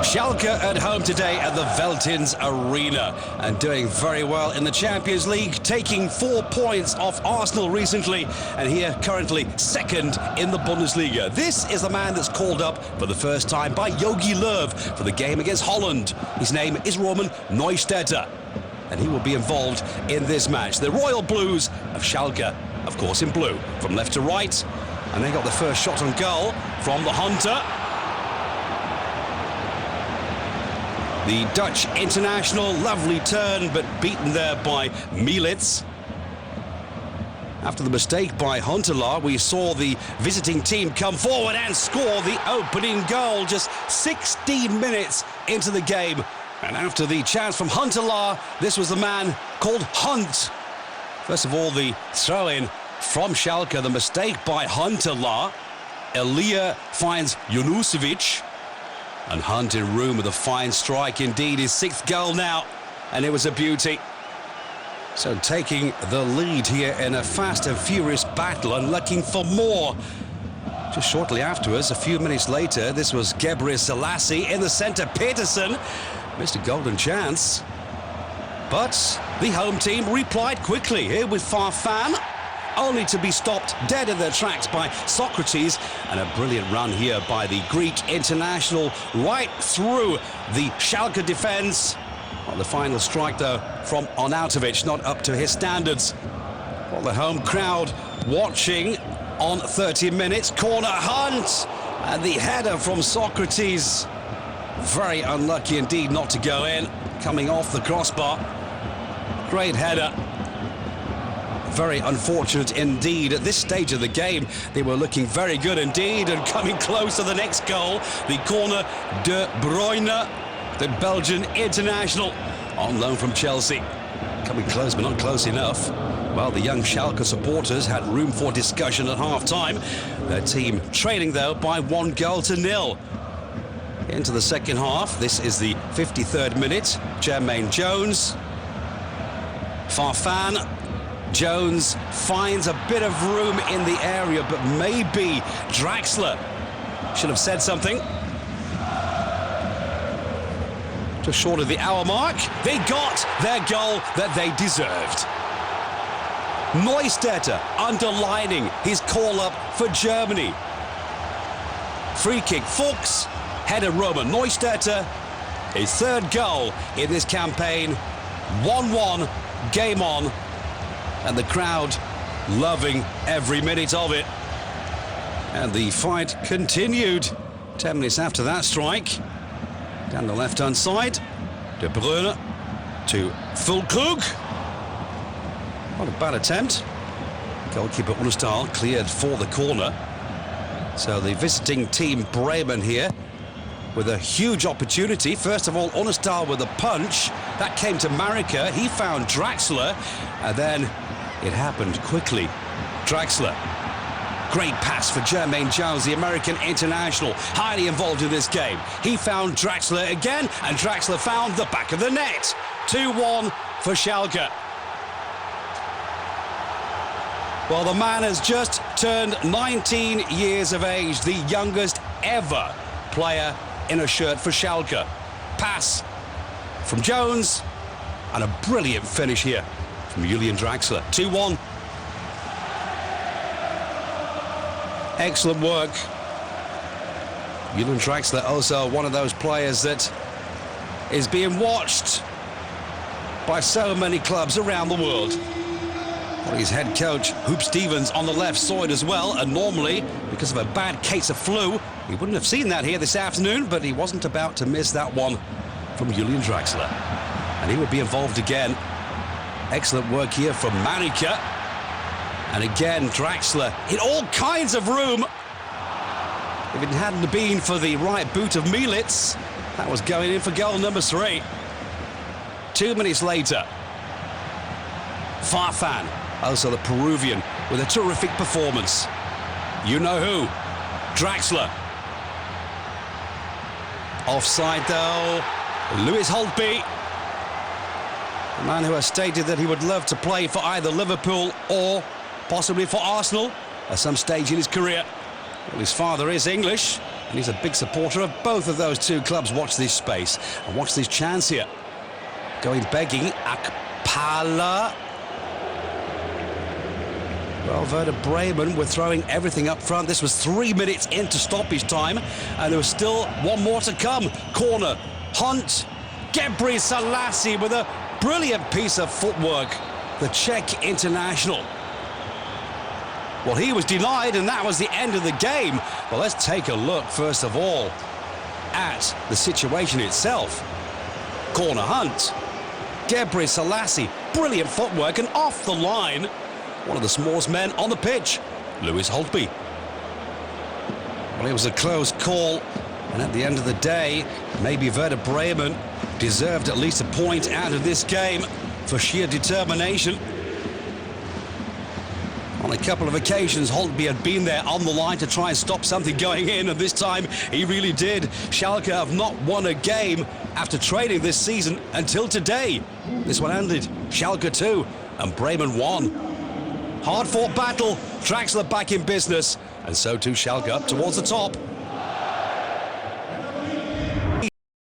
Schalke at home today at the Veltins Arena and doing very well in the Champions League, taking 4 points off Arsenal recently, and here currently second in the Bundesliga. This is the man that's called up for the first time by Jogi Löw for the game against Holland. His name is Roman Neustädter, and he will be involved in this match. The Royal Blues of Schalke, of course, in blue, from left to right, and they got the first shot on goal from the Hunter. The Dutch international, lovely turn, but beaten there by Mielits. After the mistake by Huntelaar, we saw the visiting team come forward and score the opening goal just 16 minutes into the game. And after the chance from Huntelaar, this was the man called Hunt. First of all, the throw-in from Schalke, the mistake by Huntelaar. Elia finds Junusovic. And Hunt in room with a fine strike indeed, his 6th goal now, and it was a beauty. So taking the lead here in a fast and furious battle and looking for more. Just shortly afterwards, a few minutes later, this was Gebre Selassie in the centre. Peterson missed a golden chance, but the home team replied quickly here with Farfan, only to be stopped dead in their tracks by Socrates, and a brilliant run here by the Greek international right through the Schalke defence. Well, the final strike, though, from Arnautovic, not up to his standards. Well, the home crowd watching on 30 minutes. Corner Hunt, and the header from Socrates. Very unlucky indeed not to go in, coming off the crossbar. Great header. Very unfortunate indeed. At this stage of the game, they were looking very good indeed and coming close to the next goal. The corner, De Bruyne, the Belgian international, on loan from Chelsea. Coming close, but not close enough. Well, the young Schalke supporters had room for discussion at half-time. Their team trailing, though, by 1-0. Into the second half. This is the 53rd minute. Jermaine Jones. Farfan. Jones finds a bit of room in the area, but maybe Draxler should have said something. Just short of the hour mark. They got their goal that they deserved. Neustädter underlining his call-up for Germany. Free kick, Fuchs. Header Roman Neustädter. His 3rd goal in this campaign. 1-1, game on. And the crowd loving every minute of it. And the fight continued 10 minutes after that strike. Down the left-hand side, De Bruyne to Füllkrug. What a bad attempt. Goalkeeper Unestal cleared for the corner. So the visiting team Bremen here with a huge opportunity. First of all, Unestal with a punch. That came to Marika. He found Draxler, and then it happened quickly. Draxler. Great pass for Jermaine Jones, the American international, highly involved in this game. He found Draxler again, and Draxler found the back of the net. 2-1 for Schalke. Well, the man has just turned 19 years of age, the youngest ever player in a shirt for Schalke. Pass from Jones, and a brilliant finish here from Julian Draxler. 2-1. Excellent work. Julian Draxler also one of those players that is being watched by so many clubs around the world. Well, his head coach, Hoop Stevens, on the left saw it as well, and normally, because of a bad case of flu, he wouldn't have seen that here this afternoon, but he wasn't about to miss that one from Julian Draxler. And he would be involved again. Excellent work here from Marika. And again, Draxler in all kinds of room. If it hadn't been for the right boot of Mielits, that was going in for goal number 3. 2 minutes later, Farfan, also the Peruvian, with a terrific performance. You know who? Draxler. Offside though. Lewis Holtby, a man who has stated that he would love to play for either Liverpool or possibly for Arsenal at some stage in his career. Well, his father is English, And he's a big supporter of both of those two clubs. Watch this space and watch this chance here. Going begging, Akpala. Well, Werder Bremen were throwing everything up front. This was 3 minutes into stoppage time, and there was still one more to come. Corner, Hunt, Gebri Selassie with a brilliant piece of footwork. The Czech international. Well, he was denied, and that was the end of the game. Well, let's take a look, first of all, at the situation itself. Corner, Hunt, Gebri Selassie, brilliant footwork, and off the line, one of the smallest men on the pitch, Lewis Holtby. Well, it was a close call, and at the end of the day, maybe Werder Bremen deserved at least a point out of this game for sheer determination. On a couple of occasions, Holtby had been there on the line to try and stop something going in, and this time he really did. Schalke have not won a game after training this season until today. This one ended Schalke 2 and Bremen 1. Hard-fought battle, Draxler back in business, and so too Schalke up towards the top.